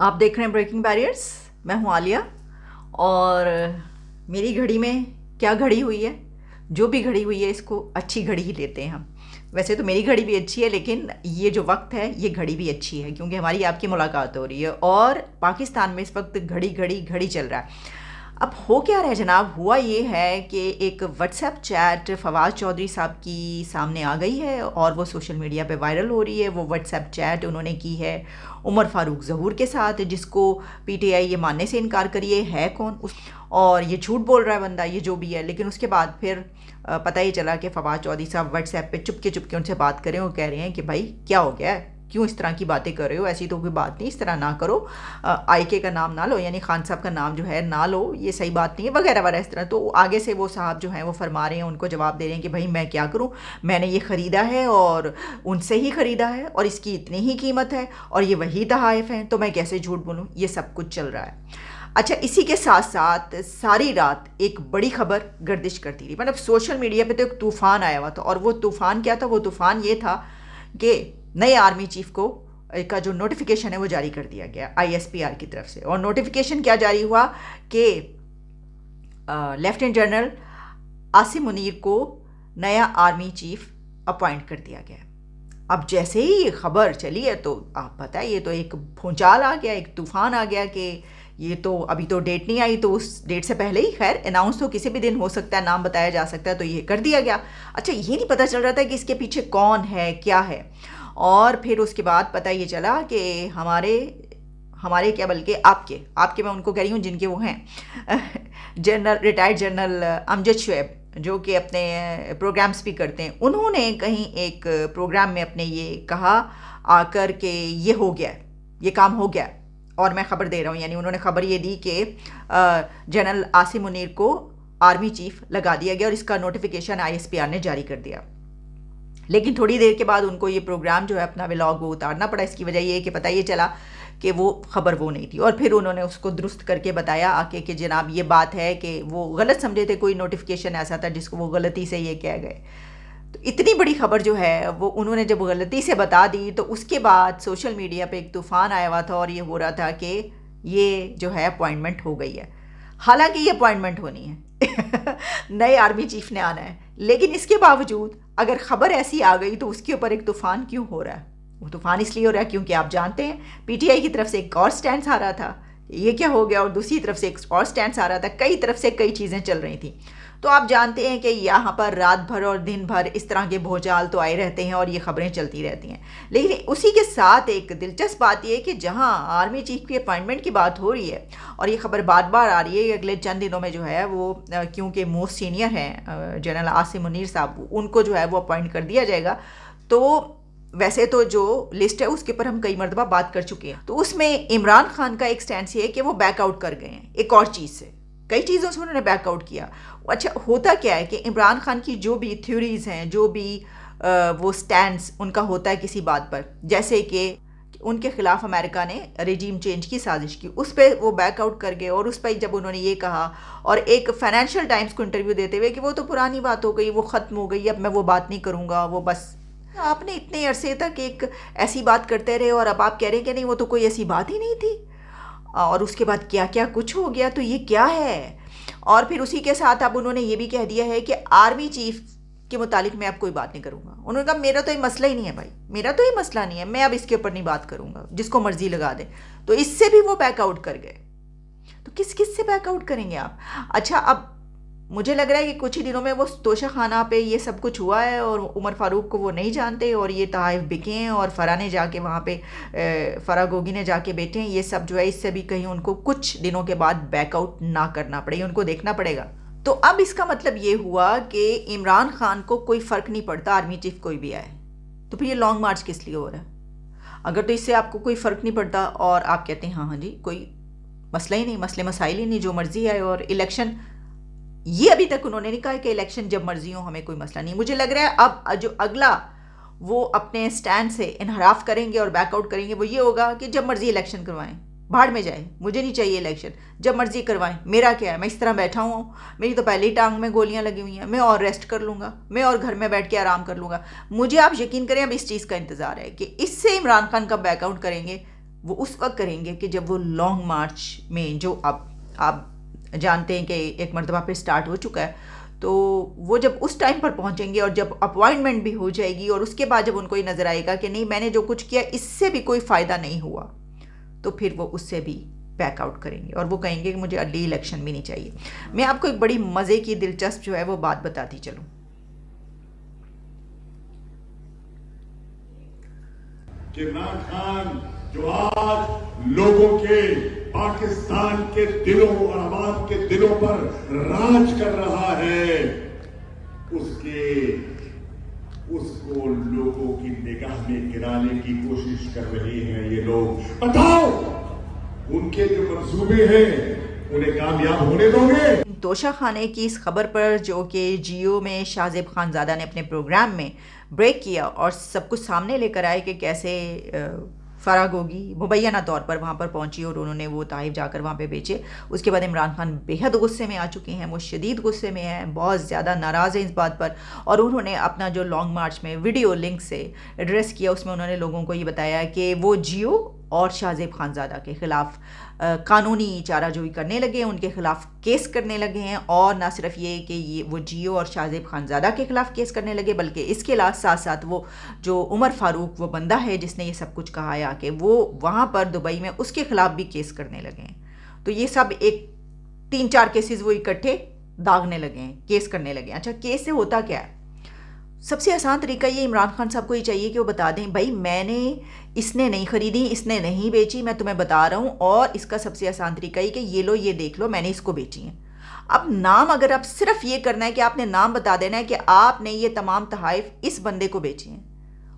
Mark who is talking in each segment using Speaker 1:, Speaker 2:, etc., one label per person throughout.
Speaker 1: आप देख रहे हैं ब्रेकिंग बैरियर्स। मैं हूं आलिया और मेरी घड़ी में क्या घड़ी हुई है, जो भी घड़ी हुई है इसको अच्छी घड़ी ही लेते हैं हम। वैसे तो मेरी घड़ी भी अच्छी है, लेकिन ये जो वक्त है ये घड़ी भी अच्छी है क्योंकि हमारी आपकी मुलाकात हो रही है और पाकिस्तान में इस वक्त घड़ी घड़ी घड़ी चल रहा है। अब हो क्या रहा है जनाब, हुआ ये है कि एक व्हाट्सएप चैट फवाद चौधरी साहब की सामने आ गई है और वो सोशल मीडिया पे वायरल हो रही है। वो व्हाट्सएप चैट उन्होंने की है उमर फारूक ज़हूर के साथ, जिसको पीटीआई ये मानने से इनकार करिए है कौन उस, और ये झूठ बोल रहा है बंदा, ये जो भी है। लेकिन उसके बाद फिर पता ही चला कि फवाद चौधरी साहब व्हाट्सएप पे चुपके चुपके उनसे बात करें और कह रहे हैं कि भाई क्या हो गया है, क्यों इस तरह की बातें कर रहे हो, ऐसी तो कोई बात नहीं, इस तरह ना करो, आईके का नाम ना लो, यानी खान साहब का नाम जो है ना लो, ये सही बात नहीं है, वगैरह वगैरह इस तरह। तो आगे से वो साहब जो हैं वो फरमा रहे हैं, उनको जवाब दे रहे हैं कि भाई मैं क्या करूं, मैंने ये ख़रीदा है और उनसे ही ख़रीदा है और इसकी इतनी ही कीमत है और ये वही तहाइफ हैं, तो मैं कैसे झूठ बोलूँ। ये सब कुछ चल रहा है। अच्छा, इसी के साथ साथ सारी रात एक बड़ी खबर गर्दिश करती रही, मतलब सोशल मीडिया पे तो एक तूफ़ान आया हुआ था। और वो तूफ़ान क्या था? वो तूफ़ान ये था कि नए आर्मी चीफ को का जो नोटिफिकेशन है वो जारी कर दिया गया आईएसपीआर की तरफ से। और नोटिफिकेशन क्या जारी हुआ कि लेफ्टिनेंट जनरल आसिम मुनीर को नया आर्मी चीफ अपॉइंट कर दिया गया। अब जैसे ही ये खबर चली है तो आप पता है ये तो एक भूचाल आ गया, एक तूफान आ गया कि ये तो अभी तो डेट नहीं आई, तो उस डेट से पहले ही खैर अनाउंस तो किसी भी दिन हो सकता है, नाम बताया जा सकता है, तो ये कर दिया गया। अच्छा, ये नहीं पता चल रहा था कि इसके पीछे कौन है क्या है। और फिर उसके बाद पता ये चला कि हमारे हमारे क्या बल्कि आपके आपके मैं उनको कह रही हूँ जिनके वो हैं general retired general Amjad Shoaib, जो कि अपने प्रोग्राम्स भी करते हैं, उन्होंने कहीं एक प्रोग्राम में अपने ये कहा आकर के ये हो गया, ये काम हो गया और मैं ख़बर दे रहा हूँ। यानी उन्होंने ख़बर ये दी कि जनरल आसिम मुनीर को आर्मी चीफ लगा दिया गया और इसका नोटिफिकेशन आईएसपीआर ने जारी कर दिया। लेकिन थोड़ी देर के बाद उनको ये प्रोग्राम जो है अपना व्लॉग वो उतारना पड़ा। इसकी वजह ये है कि पता ये चला कि वो ख़बर वो नहीं थी और फिर उन्होंने उसको दुरुस्त करके बताया आके कि जनाब ये बात है कि वो गलत समझे थे, कोई नोटिफिकेशन ऐसा था जिसको वो गलती से ये कह गए। तो इतनी बड़ी खबर जो है वो उन्होंने जब गलती से बता दी तो उसके बाद सोशल मीडिया पे एक तूफ़ान आया हुआ था और ये हो रहा था कि ये जो है अपॉइंटमेंट हो गई है। हालांकि ये अपॉइंटमेंट होनी है नए आर्मी चीफ ने आना है, लेकिन इसके बावजूद अगर ख़बर ऐसी आ गई तो उसके ऊपर एक तूफ़ान क्यों हो रहा है? वो तूफ़ान इसलिए हो रहा है क्योंकि आप जानते हैं पीटीआई की तरफ से एक और स्टैंड आ रहा था, ये क्या हो गया, और दूसरी तरफ से एक और स्टैंड आ रहा था, कई तरफ से कई चीज़ें चल रही थी। तो आप जानते हैं कि यहाँ पर रात भर और दिन भर इस तरह के भूचाल तो आए रहते हैं और ये खबरें चलती रहती हैं। लेकिन उसी के साथ एक दिलचस्प बात यह है कि जहाँ आर्मी चीफ की अपॉइंटमेंट की बात हो रही है और ये खबर बार बार आ रही है कि अगले चंद दिनों में जो है वो क्योंकि मोस्ट सीनियर हैं जनरल आसिम मुनीर साहब, उनको जो है वो अपॉइंट कर दिया जाएगा। तो वैसे तो जो लिस्ट है उसके ऊपर हम कई मरतबा बात कर चुके हैं, तो उसमें इमरान खान का एक स्टैंड ये है कि वो बैकआउट कर गए हैं एक और चीज़ से, कई चीज़ों से उन्होंने बैकआउट किया। अच्छा, होता क्या है कि इमरान खान की जो भी थ्योरीज हैं, जो भी वो स्टैंड्स उनका होता है किसी बात पर, जैसे कि उनके खिलाफ अमेरिका ने रजीम चेंज की साजिश की, उस पर वो बैकआउट कर गए। और उस पर जब उन्होंने ये कहा और एक फाइनेंशियल टाइम्स को इंटरव्यू देते हुए कि वो तो पुरानी बात हो गई, वो ख़त्म हो गई, अब मैं वो बात नहीं करूँगा, वो बस आपने इतने अरसे तक एक ऐसी बात करते रहे और अब आप कह रहे हैं कि नहीं वो तो कोई ऐसी बात ही नहीं थी। और उसके बाद क्या क्या कुछ हो गया, तो ये क्या है। और फिर उसी के साथ अब उन्होंने ये भी कह दिया है कि आर्मी चीफ के मुतालिक मैं अब कोई बात नहीं करूँगा। उन्होंने कहा मेरा तो ये मसला ही नहीं है भाई, मेरा तो ये मसला नहीं है, मैं अब इसके ऊपर नहीं बात करूँगा, जिसको मर्जी लगा दे। तो इससे भी वो बैकआउट कर गए। तो किस किस से बैकआउट करेंगे आप? अच्छा, अब मुझे लग रहा है कि कुछ ही दिनों में वो तोशा खाना पे ये सब कुछ हुआ है और उमर फारूक को वो नहीं जानते और ये तहाइफ बिके हैं और फ़रा ने जाके वहाँ पे फ़रा गोगी ने जाके बैठे हैं। ये सब जो है इससे भी कहीं उनको कुछ दिनों के बाद बैकआउट ना करना पड़े, उनको देखना पड़ेगा। तो अब इसका मतलब ये हुआ कि इमरान खान को कोई फ़र्क नहीं पड़ता आर्मी चीफ कोई भी आए, तो फिर ये लॉन्ग मार्च किस लिए हो रहा है? अगर तो इससे आपको कोई फ़र्क नहीं पड़ता और आप कहते हैं हाँ हाँ जी कोई मसला ही नहीं, मसले मसाइल ही नहीं, जो मर्जी आए, और इलेक्शन, ये अभी तक उन्होंने नहीं कहा कि इलेक्शन जब मर्जी हो हमें कोई मसला नहीं। मुझे लग रहा है अब जो अगला वो अपने स्टैंड से इनहराफ करेंगे और बैकआउट करेंगे वो ये होगा कि जब मर्जी इलेक्शन करवाएं, भाड़ में जाए, मुझे नहीं चाहिए इलेक्शन, जब मर्जी करवाएं, मेरा क्या है, मैं इस तरह बैठा हूँ, मेरी तो पहले ही टांग में गोलियां लगी हुई हैं, मैं और रेस्ट कर लूँगा, मैं और घर में बैठ के आराम कर लूँगा। मुझे आप यकीन करें अब इस चीज़ का इंतज़ार है कि इससे इमरान खान कब बैकआउट करेंगे, वो उस वक्त करेंगे कि जब वो लॉन्ग मार्च में, जो आप जानते हैं कि एक मरतबा पे स्टार्ट हो चुका है, तो वो जब उस टाइम पर पहुंचेंगे और जब अपॉइंटमेंट भी हो जाएगी और उसके बाद जब उनको ये नज़र आएगा कि नहीं मैंने जो कुछ किया इससे भी कोई फ़ायदा नहीं हुआ, तो फिर वो उससे भी बैक आउट करेंगे और वो कहेंगे कि मुझे अगली इलेक्शन भी नहीं चाहिए। मैं आपको एक बड़ी मज़े की दिलचस्प जो है वो बात बताती चलूँ।
Speaker 2: कि इमरान खान जो आज लोगों के, पाकिस्तान के दिलों और आवाम के दिलों पर राज कर रहा है, उसको लोगों की निगाह में गिराने की कोशिश कर रहे हैं ये लोग। बताओ उनके जो मंसूबे हैं उन्हें कामयाब होने दोगे?
Speaker 1: तोशा खाने की इस खबर पर जो कि जियो में शाहजेब खानजादा ने अपने प्रोग्राम में ब्रेक किया और सब कुछ सामने लेकर आए कि कैसे फ़राग होगी मुबैना तौर पर वहाँ पर पहुँची और उन्होंने वो ताइफ जाकर वहाँ पे बेचे। उसके बाद इमरान खान बेहद गुस्से में आ चुके हैं, वो शदीद गुस्से में हैं, बहुत ज़्यादा नाराज़ हैं इस बात पर। और उन्होंने अपना जो लॉन्ग मार्च में वीडियो लिंक से एड्रेस किया, उसमें उन्होंने लोगों को ये बताया कि वो जियो और शाहजेब खानजादा के ख़िलाफ़ कानूनी चाराजोई करने लगे, उनके ख़िलाफ़ केस करने लगे हैं। और ना सिर्फ ये कि ये वो जियो और शाहजेब खानजादा के ख़िलाफ़ केस करने लगे, बल्कि इसके साथ साथ वो जो उमर फ़ारूक, वो बंदा है जिसने ये सब कुछ कहा है आके, वो वहाँ पर दुबई में उसके ख़िलाफ़ भी केस करने लगे हैं। तो ये सब एक 3-4 केसेस वो इकट्ठे दागने लगे हैं, केस करने लगे हैं। अच्छा, केस से होता क्या है? सबसे आसान तरीका ये इमरान खान साहब को ये चाहिए कि वो बता दें भाई मैंने, इसने नहीं ख़रीदी, इसने नहीं बेची, मैं तुम्हें बता रहा हूँ। और इसका सबसे आसान तरीका ये कि ये लो, ये देख लो, मैंने इसको बेची है। अब नाम, अगर आप सिर्फ ये करना है कि आपने नाम बता देना है कि आपने ये तमाम तहाइफ इस बंदे को बेची हैं,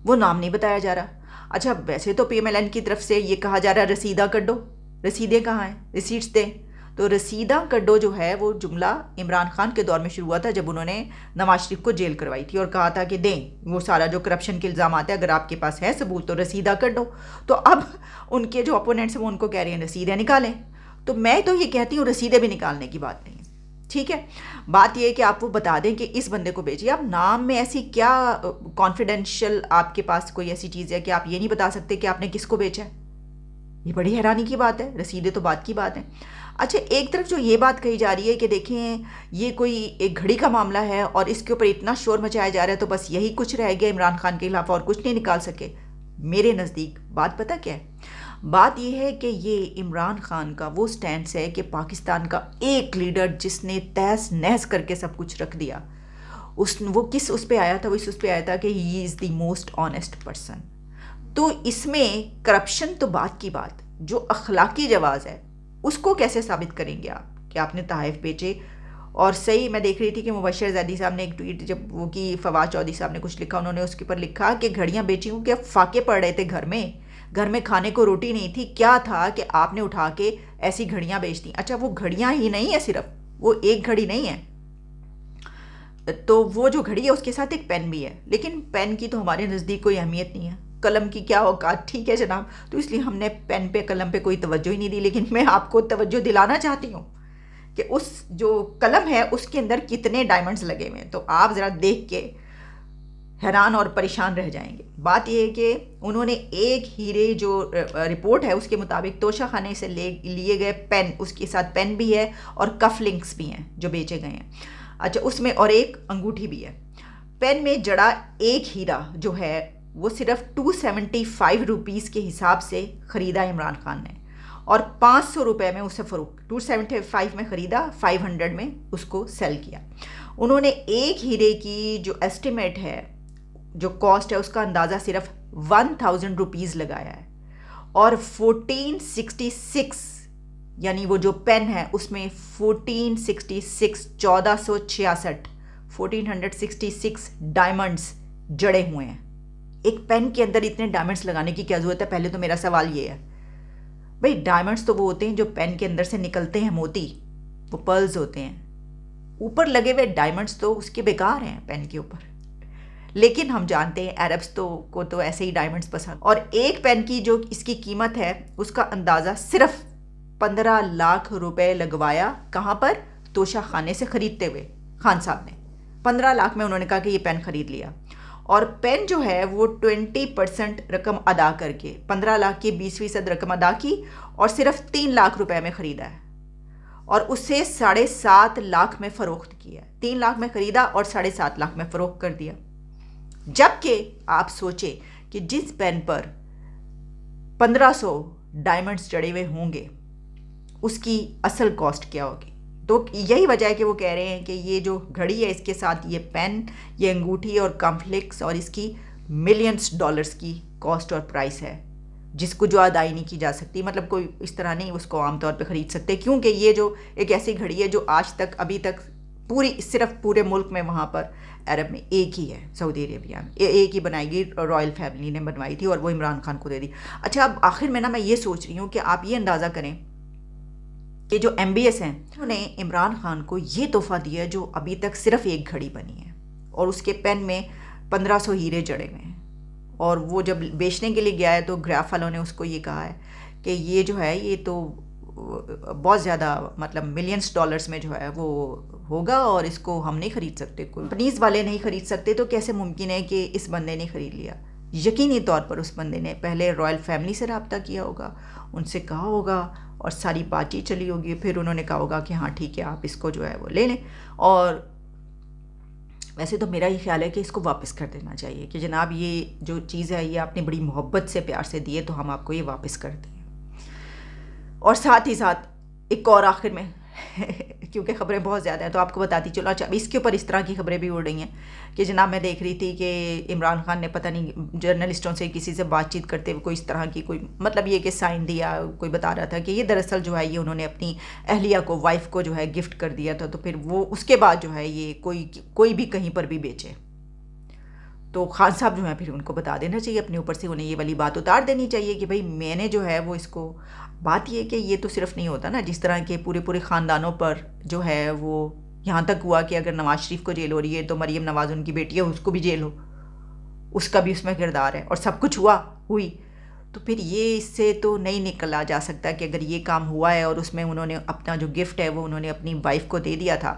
Speaker 1: वो नाम नहीं बताया जा रहा। अच्छा, वैसे तो PMLN की तरफ से ये कहा जा रहा है रसीदा कड्डो, रसीदें कहाँ हैं, रिसीट्स दें। तो रसीदा कड्डो जो है वो जुमला इमरान खान के दौर में शुरू हुआ था जब उन्होंने नवाज शरीफ को जेल करवाई थी और कहा था कि दें वो सारा जो करप्शन के इल्ज़ाम आते हैं, अगर आपके पास है सबूत तो रसीदा कड्डो। तो अब उनके जो अपोनेंट्स हैं वो उनको कह रहे हैं रसीदें निकालें। तो मैं तो ये कहती हूँ रसीदें भी निकालने की बात नहीं है, ठीक है। बात यह है कि आप वो बता दें कि इस बंदे को बेचिए। आप नाम में ऐसी क्या कॉन्फिडेंशियल आपके पास कोई ऐसी चीज़ है कि आप ये नहीं बता सकते कि आपने किसको बेचा है? ये बड़ी हैरानी की बात है। रसीदें तो बात की बात है। अच्छा, एक तरफ जो ये बात कही जा रही है कि देखें ये कोई एक घड़ी का मामला है और इसके ऊपर इतना शोर मचाया जा रहा है, तो बस यही कुछ रह गया इमरान खान के खिलाफ और कुछ नहीं निकाल सके। मेरे नज़दीक बात पता क्या है? बात यह है कि ये इमरान खान का वो स्टैंड है कि पाकिस्तान का एक लीडर जिसने तहस नहस करके सब कुछ रख दिया, वो किस उस पर आया था? वो उस पर आया था कि he is the most honest person. तो इसमें करप्शन तो बात की बात, जो अखलाकी जवाज़ है उसको कैसे साबित करेंगे आप कि आपने तहाइफ बेचे? और सही, मैं देख रही थी कि मुबशर ज़ैदी साहब ने एक ट्वीट जब वो की फवाद चौधरी साहब ने कुछ लिखा, उन्होंने उसके ऊपर लिखा कि घड़ियाँ बेची हूँ, क्या फाके पड़ रहे थे घर में खाने को रोटी नहीं थी, क्या था कि आपने उठा के ऐसी घड़ियाँ बेच दी। अच्छा, वो घड़ियाँ ही नहीं है, सिर्फ वो एक घड़ी नहीं है, तो वो जो घड़ी है उसके साथ एक पेन भी है, लेकिन पेन की तो हमारे नज़दीक कोई अहमियत नहीं है, कलम की क्या औकात, ठीक है जनाब। तो इसलिए हमने पेन पे कलम पे कोई तवज्जो ही नहीं दी। लेकिन मैं आपको तवज्जो दिलाना चाहती हूँ कि उस जो कलम है उसके अंदर कितने डायमंड्स लगे हुए हैं, तो आप ज़रा देख के हैरान और परेशान रह जाएंगे। बात यह है कि उन्होंने एक हीरे, जो रिपोर्ट है उसके मुताबिक तोशा खाने से लिए गए पेन, उसके साथ पेन भी है और कफ लिंक्स भी हैं जो बेचे गए हैं। अच्छा, उसमें और एक अंगूठी भी है। पेन में जड़ा एक हीरा जो है वो सिर्फ 275 रुपीज़ के हिसाब से ख़रीदा इमरान खान ने और 500 रुपये में उसे फ़रोख्त, 275 में ख़रीदा, 500 में उसको सेल किया। उन्होंने एक हीरे की जो एस्टिमेट है, जो कॉस्ट है, उसका अंदाज़ा सिर्फ 1000 रुपीज़ लगाया है और 1466, यानी वो जो पेन है उसमें 1466 डायमंड्स जड़े हुए हैं। एक पेन के अंदर इतने डायमंड्स लगाने की क्या ज़रूरत है? पहले तो मेरा सवाल ये है भाई, डायमंड्स तो वो होते हैं जो पेन के अंदर से निकलते हैं, मोती, वो पर्ल्स होते हैं। ऊपर लगे हुए डायमंड्स तो उसके बेकार हैं पेन के ऊपर। लेकिन हम जानते हैं अरब्स को तो ऐसे ही डायमंड्स पसंद। और एक पेन की जो इसकी कीमत है उसका अंदाज़ा सिर्फ 15 लाख रुपए लगवाया। कहाँ पर? तोशा खाने से ख़रीदते हुए खान साहब ने 15 लाख में उन्होंने कहा कि ये पेन ख़रीद लिया। और पेन जो है वो 20% रकम अदा करके 15 लाख की 20% रकम अदा की और सिर्फ 3 लाख रुपए में ख़रीदा है और उसे 7.5 लाख में फ़रोख्त किया। 3 लाख में ख़रीदा और 7.5 लाख में फ़रोख्त कर दिया। जबकि आप सोचें कि जिस पेन पर 1500 डायमंड्स जड़े हुए होंगे उसकी असल कॉस्ट क्या होगी। तो यही वजह है कि वो कह रहे हैं कि ये जो घड़ी है इसके साथ ये पेन, ये अंगूठी और कॉम्प्लेक्स और इसकी मिलियंस डॉलर्स की कॉस्ट और प्राइस है, जिसको जो अदाई नहीं की जा सकती। मतलब कोई इस तरह नहीं उसको आमतौर पे ख़रीद सकते, क्योंकि ये जो एक ऐसी घड़ी है जो आज तक अभी तक सिर्फ पूरे मुल्क में वहाँ पर अरब में एक ही है, सऊदी अरेबिया में एक ही बनाई गई, रॉयल फैमिली ने बनवाई थी और वो इमरान खान को दे दी। अच्छा, अब आखिर में ना मैं ये सोच रही हूँ कि आप ये अंदाज़ा करें कि जो MBS हैं उन्होंने इमरान खान को ये तोहफ़ा दिया जो अभी तक सिर्फ एक घड़ी बनी है और उसके पेन में 1500 हीरे जड़े हुए हैं। और वो जब बेचने के लिए गया है तो ग्राफ वालों ने उसको ये कहा है कि ये जो है ये तो बहुत ज़्यादा मतलब मिलियंस डॉलर्स में जो है वो होगा और इसको हम नहीं ख़रीद सकते, कोई कंपनीज वाले नहीं ख़रीद सकते। तो कैसे मुमकिन है कि इस बंदे ने ख़रीद लिया? यकीनी तौर पर उस बंदे ने पहले रॉयल फैमिली से रब्ता किया होगा, उनसे कहा होगा और सारी बातचीत चली होगी, फिर उन्होंने कहा होगा कि हाँ ठीक है आप इसको जो है वो ले लें। और वैसे तो मेरा ये ख्याल है कि इसको वापस कर देना चाहिए कि जनाब ये जो चीज़ है ये आपने बड़ी मोहब्बत से प्यार से दी है तो हम आपको ये वापस कर दें। और साथ ही साथ एक और आखिर में क्योंकि ख़बरें बहुत ज़्यादा हैं तो आपको बताती चलो। अच्छा, इसके ऊपर इस तरह की ख़बरें भी उड़ रही हैं कि जनाब मैं देख रही थी कि इमरान खान ने पता नहीं जर्नलिस्टों से किसी से बातचीत करते हुए कोई इस तरह की कोई मतलब ये कि साइन दिया, कोई बता रहा था कि ये दरअसल जो है ये उन्होंने अपनी अहलिया को, वाइफ को जो है गिफ्ट कर दिया था। तो फिर वो उसके बाद जो है ये कोई भी कहीं पर भी बेचे तो खान साहब जो है फिर उनको बता देना चाहिए, अपने ऊपर से उन्हें ये वाली बात उतार देनी चाहिए कि भाई मैंने जो है वो इसको। बात ये कि ये तो सिर्फ नहीं होता ना, जिस तरह के पूरे ख़ानदानों पर जो है वो यहाँ तक हुआ कि अगर नवाज़ शरीफ को जेल हो रही है तो मरीम नवाज़ उनकी बेटी है उसको भी जेल हो, उसका भी उसमें किरदार है और सब कुछ हुई। तो फिर ये इससे तो नहीं निकला जा सकता कि अगर ये काम हुआ है और उसमें उन्होंने अपना जो गिफ्ट है वो उन्होंने अपनी वाइफ को दे दिया था।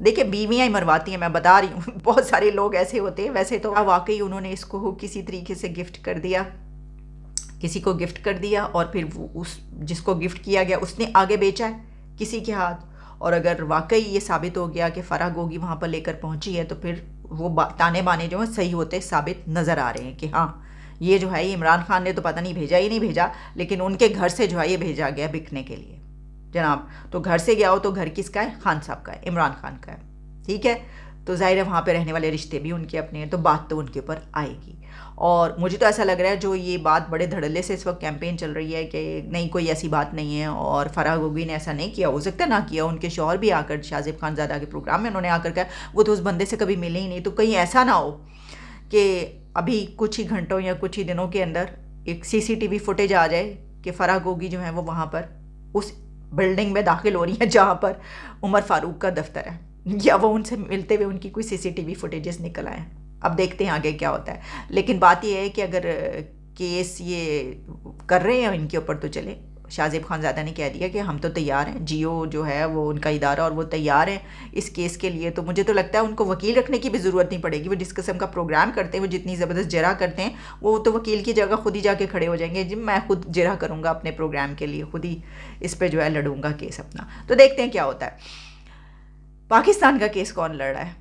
Speaker 1: देखिए बीवियाँ ही मरवाती हैं, मैं बता रही हूँ बहुत सारे लोग ऐसे होते हैं। वैसे तो वाकई उन्होंने इसको किसी तरीके से गिफ्ट कर दिया, किसी को गिफ्ट कर दिया और फिर वो उस जिसको गिफ्ट किया गया उसने आगे बेचा है किसी के हाथ। और अगर वाकई ये साबित हो गया कि फराह गोगी वहाँ पर लेकर पहुँची है तो फिर वो ताने बाने जो हैं सही होते साबित नज़र आ रहे हैं कि हाँ ये जो है ये इमरान खान ने तो पता नहीं भेजा ही नहीं भेजा, लेकिन उनके घर से जो है ये भेजा गया बिकने के लिए। जनाब तो घर से गया हो तो घर किसका है? खान साहब का है, इमरान खान का है, ठीक है। तो ज़ाहिर है वहाँ पे रहने वाले रिश्ते भी उनके अपने हैं तो बात तो उनके ऊपर आएगी। और मुझे तो ऐसा लग रहा है जो ये बात बड़े धड़ल्ले से इस वक्त कैंपेन चल रही है कि नहीं कोई ऐसी बात नहीं है और फराह गोगी ने ऐसा नहीं किया, हो सकता है ना किया। उनके शौहर भी आकर शाज़ेब खानज़ादा के प्रोग्राम में उन्होंने आकर कहा वो तो उस बंदे से कभी मिले ही नहीं। तो कहीं ऐसा ना हो कि अभी कुछ ही घंटों या कुछ ही दिनों के अंदर एक CCTV फुटेज आ जाए कि फराह गोगी जो है वो वहाँ पर उस बिल्डिंग में दाखिल हो रही है जहाँ पर उमर फारूक का दफ्तर है, या वो उनसे मिलते हुए उनकी कोई CCTV फुटेजेस निकल आए। अब देखते हैं आगे क्या होता है। लेकिन बात यह है कि अगर केस ये कर रहे हैं इनके ऊपर तो चले। शाज़ेब खानज़ादा ने कह दिया कि हम तो तैयार हैं, जियो जो है वो उनका इदारा और वो तैयार हैं इस केस के लिए। तो मुझे तो लगता है उनको वकील रखने की भी ज़रूरत नहीं पड़ेगी। वो जिस किस्म का प्रोग्राम करते हैं, वो जितनी ज़बरदस्त जरा करते हैं, वो तो वकील की जगह खुद ही जाके खड़े हो जाएंगे जी मैं खुद जरा करूँगा अपने प्रोग्राम के लिए, खुद ही इस पर जो है लड़ूंगा केस अपना। तो देखते हैं क्या होता है। पाकिस्तान का केस कौन लड़ रहा है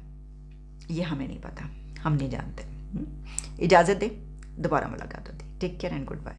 Speaker 1: ये हमें नहीं पता, हम नहीं जानते। इजाज़त दें, दोबारा मुलाकात होती। Take care and good bye.